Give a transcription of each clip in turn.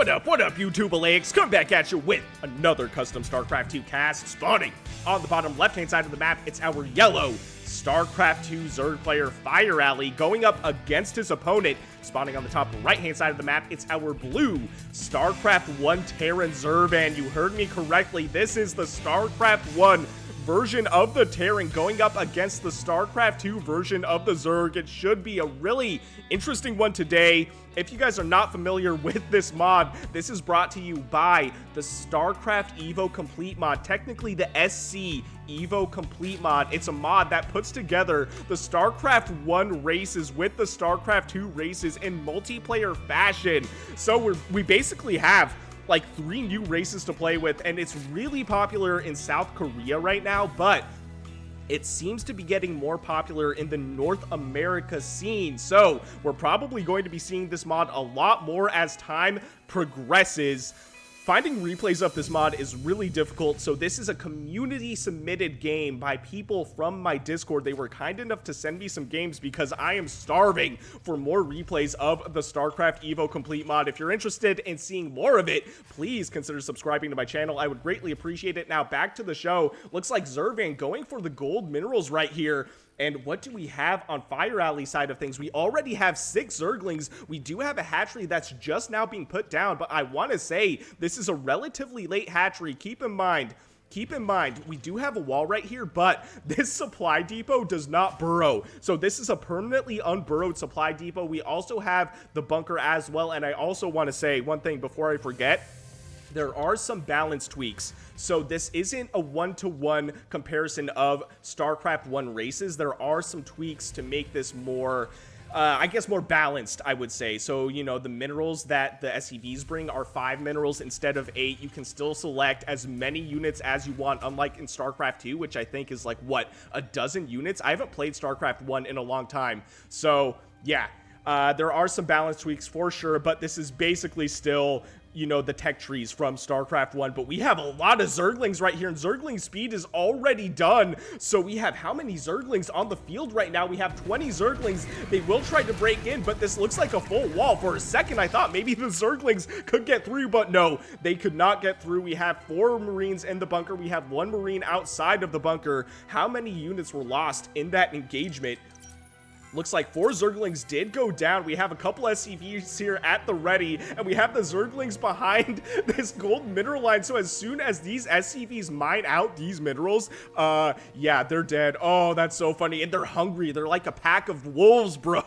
What up, YouTube Alayaks? Come back at you with another custom StarCraft 2 cast spawning. On the bottom left-hand side of the map, it's our yellow StarCraft 2 Zerg player Fireally going up against his opponent. Spawning on the top right-hand side of the map, it's our blue StarCraft 1 Terran Zurvan. You heard me correctly. This is the StarCraft 1 version of the Terran going up against the StarCraft 2 version of the Zerg. It should be a really interesting one today. If you guys are not familiar with this mod, this is brought to you by the StarCraft Evo Complete mod, technically the SC Evo Complete mod. It's a mod that puts together the StarCraft 1 races with the StarCraft 2 races in multiplayer fashion. So we basically have like 3 new races to play with, and it's really popular in South Korea right now, but it seems to be getting more popular in the North America scene. So we're probably going to be seeing this mod a lot more as time progresses. Finding replays of this mod is really difficult, so this is a community-submitted game by people from my Discord. They were kind enough to send me some games because I am starving for more replays of the StarCraft Evo Complete mod. If you're interested in seeing more of it, please consider subscribing to my channel. I would greatly appreciate it. Now, back to the show. Looks like Zurvan going for the gold minerals right here. And what do we have on Fireally side of things? We already have 6 Zerglings. We do have a hatchery that's just now being put down, but I want to say this is a relatively late hatchery. Keep in mind, we do have a wall right here, but this supply depot does not burrow. So this is a permanently unburrowed supply depot. We also have the bunker as well, and I also want to say one thing before I forget. There are some balance tweaks. So this isn't a one-to-one comparison of StarCraft 1 races. There are some tweaks to make this more, I guess, more balanced, I would say. So, you know, the minerals that the SCVs bring are 5 minerals instead of 8. You can still select as many units as you want, unlike in StarCraft 2, which I think is like, what, a dozen units? I haven't played StarCraft 1 in a long time. So, yeah, there are some balance tweaks for sure, but this is basically still, you know, the tech trees from StarCraft 1, but we have a lot of Zerglings right here, and Zergling speed is already done. So we have how many Zerglings on the field right now? We have 20 Zerglings. They will try to break in, but this looks like a full wall. For a second, I thought maybe the Zerglings could get through, but no, they could not get through. We have 4 Marines in the bunker. We have 1 Marine outside of the bunker. How many units were lost in that engagement? Looks like 4 Zerglings did go down. We have a couple SCVs here at the ready, and we have the Zerglings behind this gold mineral line. So as soon as these SCVs mine out these minerals, yeah, they're dead. Oh, that's so funny. And they're hungry. They're like a pack of wolves, bro.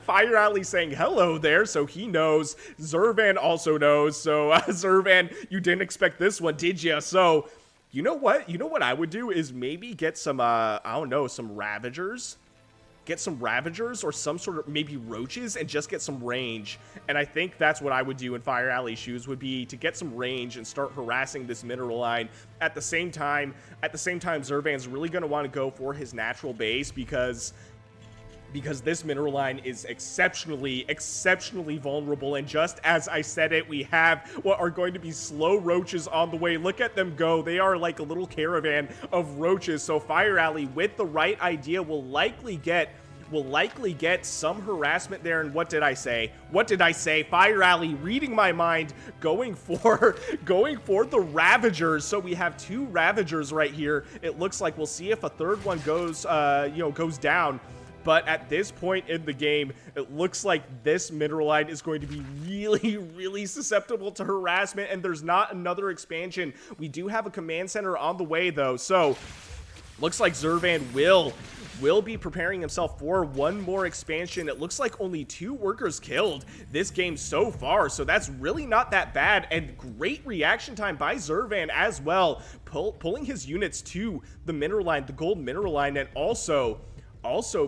Fireally saying hello there, so he knows. Zurvan also knows. So Zurvan, you didn't expect this one, did you? So you know what? You know what I would do is maybe get some, I don't know, some Ravagers. Get some Ravagers or some sort of maybe roaches and just get some range. And I think that's what I would do in Fireally's shoes, would be to get some range and start harassing this mineral line. At the same time, Zurvan's really going to want to go for his natural base because this mineral line is exceptionally vulnerable. And just as I said it, we have what are going to be slow roaches on the way. Look at them go. They are like a little caravan of roaches. So Fireally, with the right idea, will likely get some harassment there. And what did I say? Fireally reading my mind, going for the Ravagers. So we have 2 Ravagers right here. It looks like we'll see if a third one goes down. But at this point in the game, it looks like this mineral line is going to be really susceptible to harassment, and there's not another expansion. We do have a command center on the way, though, so looks like Zurvan will be preparing himself for one more expansion. It looks like only 2 workers killed this game so far, so that's really not that bad, and great reaction time by Zurvan as well, pulling his units to the mineral line, the gold mineral line, and also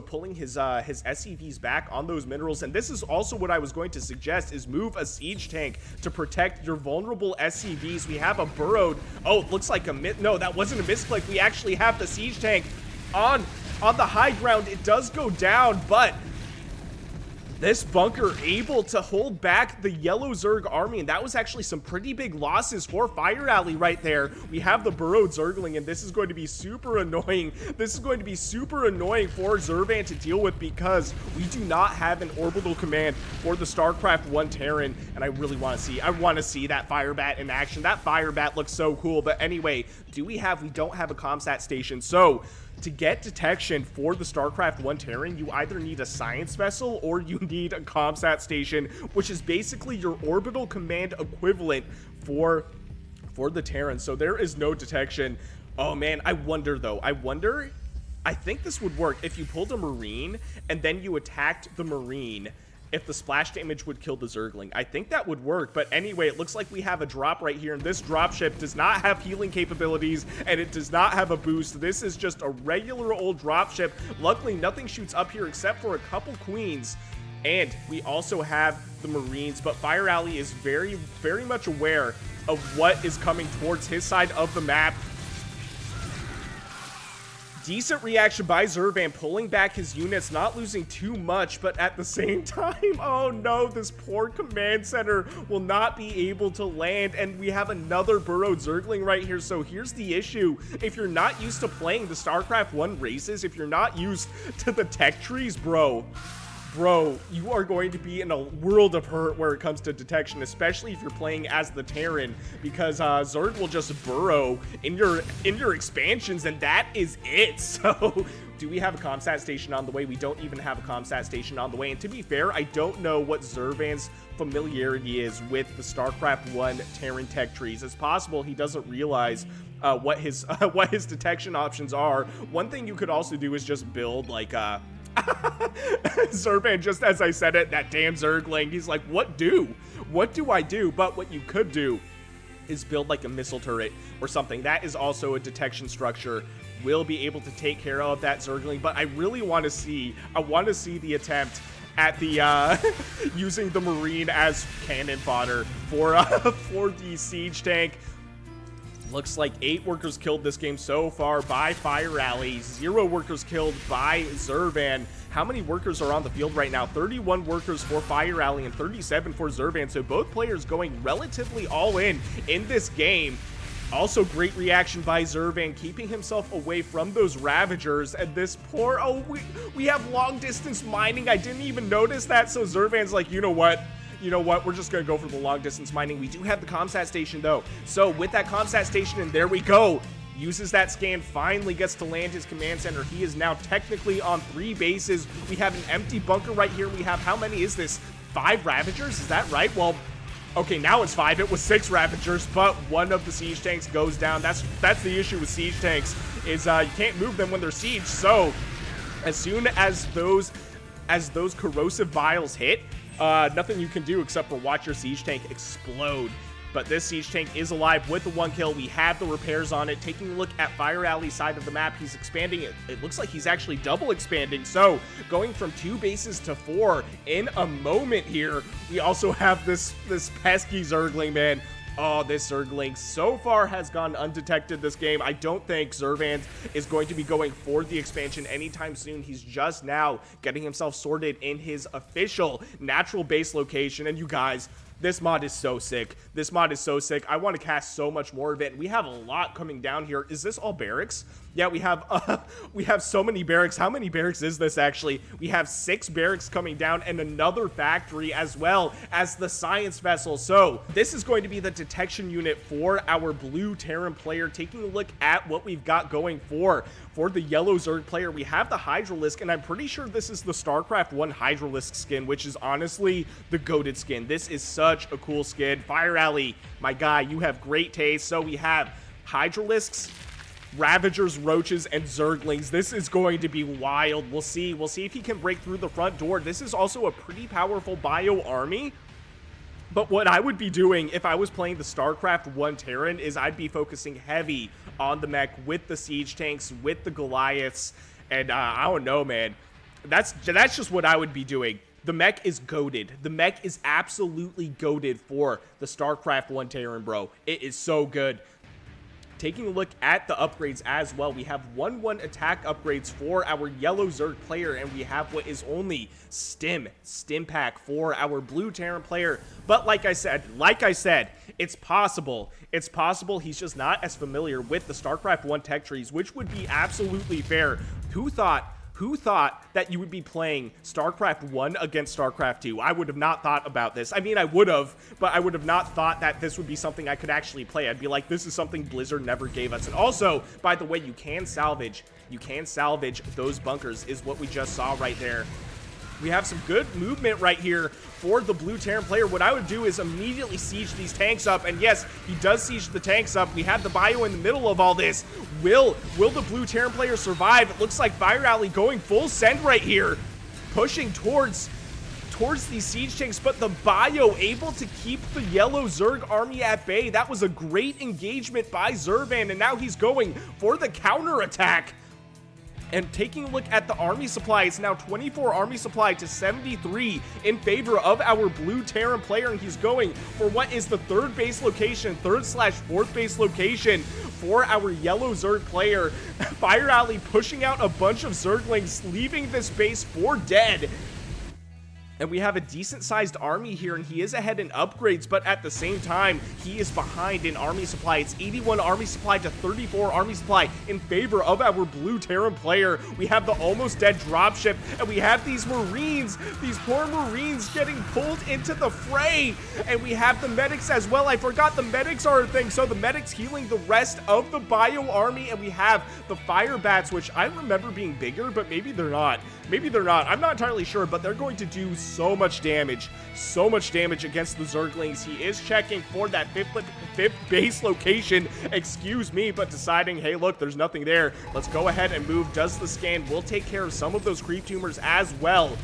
pulling his SCVs back on those minerals. And this is also what I was going to suggest, is move a siege tank to protect your vulnerable SCVs. We have a burrowed, oh, it looks like no, that wasn't a misclick. We actually have the siege tank on the high ground. It does go down, but This bunker able to hold back the yellow Zerg army, and that was actually some pretty big losses for Fireally right there. We have the Burrow Zergling, and this is going to be super annoying. This is going to be super annoying for Zurvan to deal with because we do not have an orbital command for the StarCraft 1 Terran, and I really want to see that Firebat in action. That Firebat looks so cool, but anyway, we don't have a comsat station, so to get detection for the StarCraft 1 Terran, you either need a science vessel or you need a comsat station, which is basically your orbital command equivalent for the Terran. So there is no detection. Oh man, I wonder though. I think this would work if you pulled a Marine and then you attacked the Marine. If the splash damage would kill the Zergling. I think that would work, but anyway, it looks like we have a drop right here, and this dropship does not have healing capabilities, and it does not have a boost. This is just a regular old dropship. Luckily, nothing shoots up here except for a couple queens, and we also have the Marines, but Fireally is very, very much aware of what is coming towards his side of the map. Decent reaction by Zurvan, pulling back his units, not losing too much, but at the same time, oh no, this poor command center will not be able to land, and we have another Burrow Zergling right here. So here's the issue. If you're not used to playing the StarCraft 1 races, if you're not used to the tech trees, bro, you are going to be in a world of hurt where it comes to detection, especially if you're playing as the Terran, because Zerg will just burrow in your expansions, and that is it. So do we have a comsat station on the way? We don't even have a comsat station on the way, and to be fair, I don't know what Zurvan's familiarity is with the StarCraft 1 Terran tech trees. It's possible he doesn't realize what his detection options are. One thing you could also do is just build like Zurvan, just as I said it, that damn Zergling, he's like, what do I do? But what you could do is build like a missile turret or something. That is also a detection structure. We'll be able to take care of that Zergling, but I really want to see the attempt at the using the Marine as cannon fodder for the siege tank. Looks like 8 workers killed this game so far by Fireally, 0 workers killed by Zurvan. How many workers are on the field right now? 31 workers for Fireally and 37 for Zurvan, so both players going relatively all in this game. Also, great reaction by Zurvan, keeping himself away from those Ravagers, and this poor, oh, we have long distance mining. I didn't even notice that, so Zurvan's like, you know what, we're just going to go for the long distance mining. We do have the comsat station though. So with that comsat station, and there we go, uses that scan, finally gets to land his command center. He is now technically on 3 bases. We have an empty bunker right here. We have, how many is this? 5 Ravagers, is that right? Well, okay, now it's 5. It was 6 Ravagers, but one of the siege tanks goes down. That's the issue with siege tanks, is you can't move them when they're sieged. So as soon as those corrosive vials hit, nothing you can do except for watch your siege tank explode. But this siege tank is alive with the 1 kill. We have the repairs on it. Taking a look at Fireally's side of the map, he's expanding it. It looks like he's actually double expanding. So going from 2 bases to 4 in a moment here. We also have this pesky Zergling, man. Oh, this Zergling so far has gone undetected this game. I don't think Zurvan is going to be going for the expansion anytime soon. He's just now getting himself sorted in his official natural base location. And you guys, this mod is so sick. This mod is so sick. I want to cast so much more of it. We have a lot coming down here. Is this all barracks? Yeah, we have so many barracks. How many barracks is this actually? We have 6 barracks coming down and another factory as well as the science vessel. So this is going to be the detection unit for our blue Terran player. Taking a look at what we've got going for the yellow Zerg player, we have the Hydralisk, and I'm pretty sure this is the StarCraft 1 Hydralisk skin, which is honestly the goated skin. This is such a cool skin. Fireally, my guy, you have great taste. So we have Hydralisks, Ravagers, Roaches, and Zerglings. This is going to be wild. We'll see if he can break through the front door. This is also a pretty powerful bio army. But what I would be doing if I was playing the StarCraft 1 Terran is I'd be focusing heavy on the mech with the siege tanks, with the Goliaths, and I don't know, man. That's just what I would be doing. The mech is goated. The mech is absolutely goated for the StarCraft 1 Terran, bro. It is so good. Taking a look at the upgrades as well, we have 1/1 attack upgrades for our yellow Zerg player, and we have what is only stim pack for our blue Terran player. But like I said, it's possible he's just not as familiar with the StarCraft 1 tech trees, which would be absolutely fair. Who thought that you would be playing StarCraft 1 against StarCraft 2? I would have not thought about this. I mean, I would have, but I would have not thought that this would be something I could actually play. I'd be like, this is something Blizzard never gave us. And also, by the way, you can salvage those bunkers, is what we just saw right there. We have some good movement right here for the blue Terran player. What I would do is immediately siege these tanks up. And yes, he does siege the tanks up. We have the bio in the middle of all this. Will the blue Terran player survive? It looks like Fireally going full send right here, pushing towards these siege tanks, but the bio able to keep the yellow Zerg army at bay. That was a great engagement by Zurvan, and now he's going for the counter attack. And taking a look at the army supply, it's now 24 army supply to 73 in favor of our blue Terran player, and he's going for what is the third base location, third/fourth base location for our yellow Zerg player. Fireally pushing out a bunch of Zerglings, leaving this base for dead. And we have a decent-sized army here, and he is ahead in upgrades, but at the same time, he is behind in army supply. It's 81 army supply to 34 army supply in favor of our blue Terran player. We have the almost dead dropship, and we have these Marines, these poor Marines getting pulled into the fray. And we have the medics as well. I forgot the medics are a thing, so the medics healing the rest of the bio army, and we have the fire bats, which I remember being bigger, but maybe they're not. Maybe they're not. I'm not entirely sure, but they're going to do so much damage against the Zerglings. He is checking for that fifth base location, excuse me, but deciding, hey, look, there's nothing there. Let's go ahead and move. Does the scan. We'll take care of some of those creep tumors as well.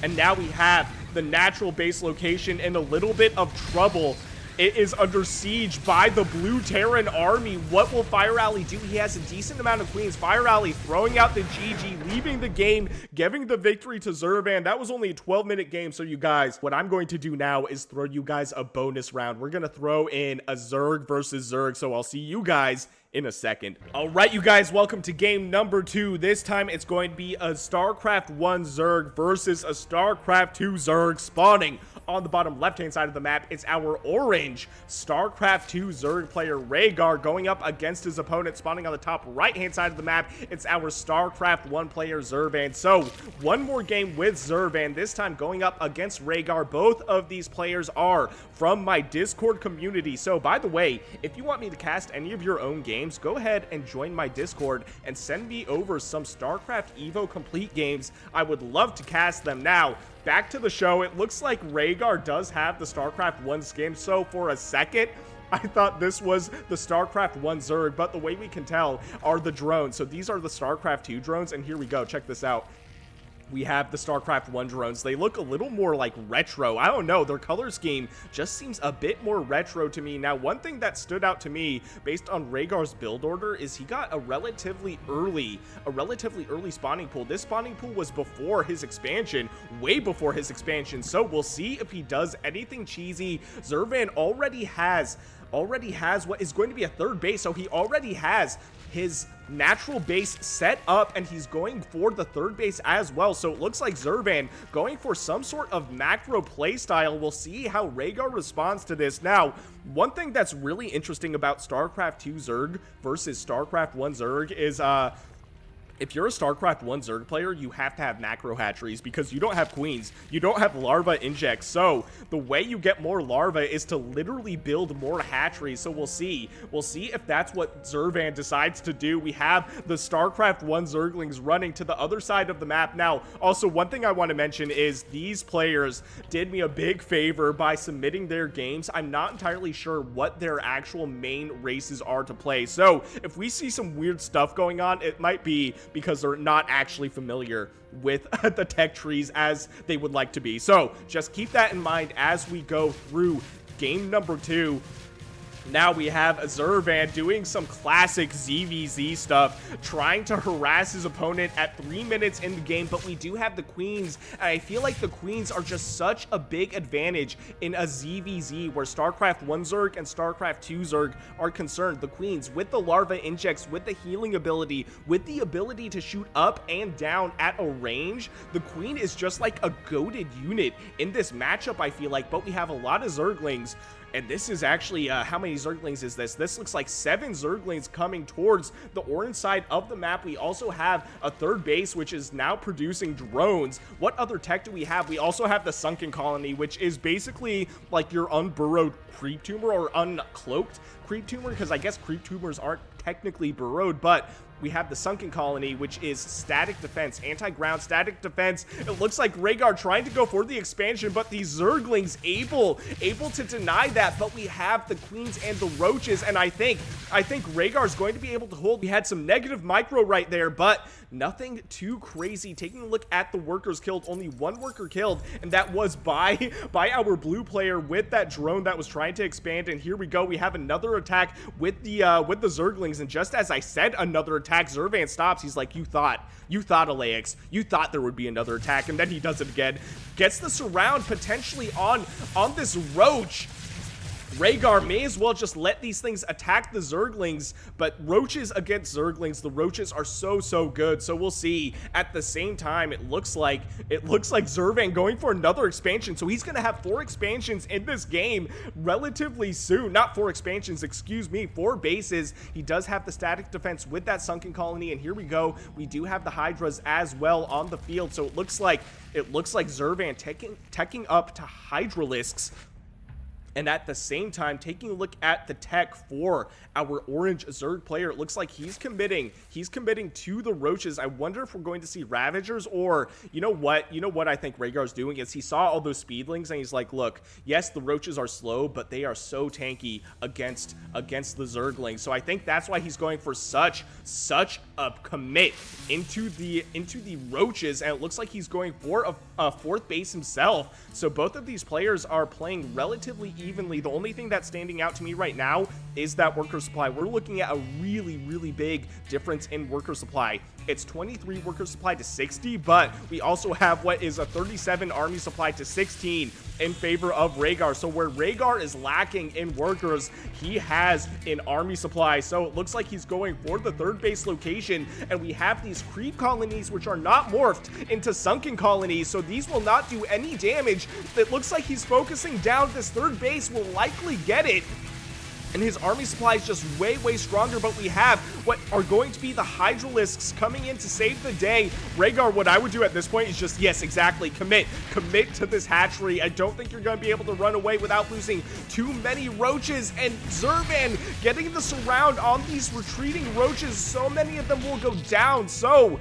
And now we have the natural base location in a little bit of trouble. It is under siege by the blue Terran army. What will Fireally do? He has a decent amount of queens. Fireally throwing out the GG, leaving the game, giving the victory to Zurvan. That was only a 12-minute game, so you guys, what I'm going to do now is throw you guys a bonus round. We're going to throw in a Zerg versus Zerg, so I'll see you guys in a second. All right, you guys, welcome to game number 2. This time it's going to be a StarCraft 1 Zerg versus a StarCraft 2 Zerg spawning on the bottom left-hand side of the map. It's our orange StarCraft 2 Zerg player Raygar going up against his opponent spawning on the top right-hand side of the map. It's our StarCraft 1 player Zurvan. So one more game with Zurvan, this time going up against Raygar. Both of these players are from my Discord community. So by the way, if you want me to cast any of your own games, go ahead and join my Discord and send me over some StarCraft Evo Complete games. I would love to cast them. Now, back to the show. It looks like Raygar does have the StarCraft 1 skin, so for a second, I thought this was the StarCraft 1 Zerg, but the way we can tell are the drones. So these are the StarCraft 2 drones, and here we go. Check this out. We have the StarCraft 1 drones. They look a little more like retro. I don't know. Their color scheme just seems a bit more retro to me. Now, one thing that stood out to me based on Raygar's build order is he got a relatively early spawning pool. This spawning pool was before his expansion, way before his expansion. So we'll see if he does anything cheesy. Zurvan already has what is going to be a third base, so he already has his natural base set up, and he's going for the third base as well. So it looks like Zurvan going for some sort of macro play style. We'll see how Raygar responds to this. Now, one thing that's really interesting about StarCraft 2 Zerg versus StarCraft 1 Zerg is if you're a StarCraft 1 Zerg player, you have to have macro hatcheries because you don't have queens. You don't have larva injects. So the way you get more larva is to literally build more hatcheries. So we'll see. We'll see if that's what Zurvan decides to do. We have the StarCraft 1 Zerglings running to the other side of the map. Now, also, one thing I want to mention is these players did me a big favor by submitting their games. I'm not entirely sure what their actual main races are to play. So if we see some weird stuff going on, it might be because they're not actually familiar with the tech trees as they would like to be. So just keep that in mind as we go through game number 2. Now we have Zurvan doing some classic ZvZ stuff, trying to harass his opponent at 3 minutes in the game, but we do have the queens, and I feel like the queens are just such a big advantage in a ZvZ where StarCraft 1 Zerg and StarCraft 2 Zerg are concerned. The queens with the larva injects, with the healing ability, with the ability to shoot up and down at a range, the queen is just like a goated unit in this matchup, I feel like, but we have a lot of Zerglings. And this is actually, how many Zerglings is this? This looks like 7 Zerglings coming towards the orange side of the map. We also have a third base, which is now producing drones. What other tech do we have? We also have the Sunken Colony, which is basically like your unburrowed creep tumor or uncloaked creep tumor, because I guess creep tumors aren't technically burrowed, but we have the Sunken Colony, which is static defense, anti-ground static defense. It looks like Raygar trying to go for the expansion, but the Zerglings able to deny that. But we have the queens and the roaches, and I think Raygar's going to be able to hold. We had some negative micro right there, but nothing too crazy. Taking a look at the workers killed, only 1 worker killed, and that was by our blue player with that drone that was trying to expand. And here we go. We have another attack with the Zerglings, and just as I said, another attack. Zurvan stops. He's like, you thought, Alex, you thought there would be another attack, and then he does it again. Gets the surround potentially on this roach. Raygar may as well just let these things attack the Zerglings, but roaches against Zerglings, the roaches are so good. So we'll see. At the same time, it looks like Zurvan going for another expansion. So he's gonna have 4 expansions in this game relatively soon. Not 4 expansions, excuse me, 4 bases. He does have the static defense with that Sunken Colony, and here we go. We do have the Hydras as well on the field. So it looks like Zurvan teching up to Hydralisks. And at the same time, taking a look at the tech for our orange Zerg player, it looks like he's committing to the roaches. I wonder if we're going to see Ravagers, or you know what I think Raygar's doing is he saw all those speedlings and he's like, look, yes, the roaches are slow, but they are so tanky against the Zerglings. So I think that's why he's going for such a commit into the roaches, and it looks like he's going for a 4th base himself. So both of these players are playing relatively evenly. The only thing that's standing out to me right now is that worker supply. We're looking at a really big difference in worker supply. It's 23 worker supply to 60, but we also have what is a 37 army supply to 16 in favor of Raygar. So where Raygar is lacking in workers, he has in army supply. So it looks like he's going for the 3rd base location, and we have these creep colonies which are not morphed into sunken colonies, so these will not do any damage. It looks like he's focusing down this 3rd base, will likely get it, and his army supply is just way stronger. But we have what are going to be the Hydralisks coming in to save the day. Raygar, what I would do at this point is just, yes, exactly, commit to this hatchery. I don't think you're going to be able to run away without losing too many roaches, and Zurvan getting the surround on these retreating roaches. So many of them will go down. So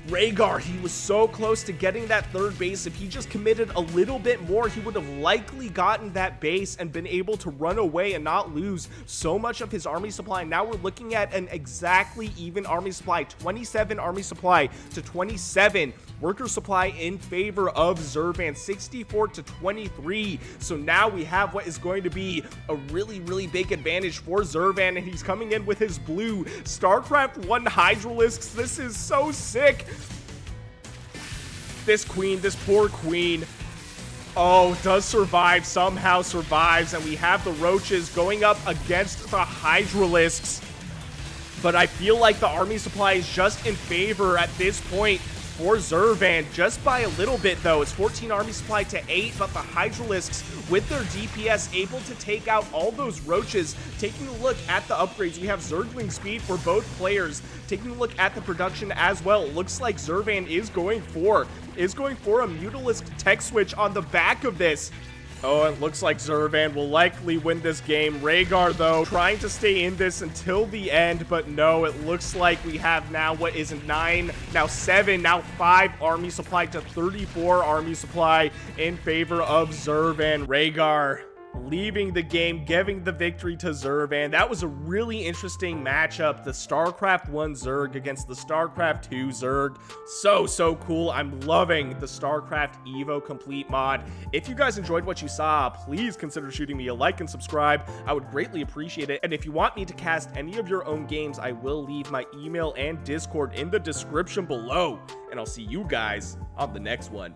Raygar, he was so close to getting that 3rd base. If he just committed a little bit more, he would have likely gotten that base and been able to run away and not lose so much of his army supply. Now we're looking at an exactly even army supply, 27 army supply to 27 worker supply in favor of Zurvan, 64 to 23. So now we have what is going to be a really big advantage for Zurvan, and he's coming in with his blue StarCraft 1 Hydralisks. This is so sick. This queen, this poor queen, does survive, somehow survives, and we have the roaches going up against the Hydralisks. But I feel like the army supply is just in favor at this point for Zurvan, just by a little bit though. It's 14 army supply to 8, but the Hydralisks with their DPS able to take out all those roaches. Taking a look at the upgrades, we have Zergling speed for both players. Taking a look at the production as well, it looks like Zurvan is going for a Mutalisk tech switch on the back of this. Oh, it looks like Zurvan will likely win this game. Raygar, though, trying to stay in this until the end, but no, it looks like we have now what is 9, now 7, now 5 army supply to 34 army supply in favor of Zurvan. Raygar, leaving the game, giving the victory to Zurvan. That was a really interesting matchup. The StarCraft 1 Zerg against the StarCraft 2 Zerg. So cool. I'm loving the StarCraft Evo Complete mod. If you guys enjoyed what you saw, please consider shooting me a like and subscribe. I would greatly appreciate it. And if you want me to cast any of your own games, I will leave my email and Discord in the description below. And I'll see you guys on the next one.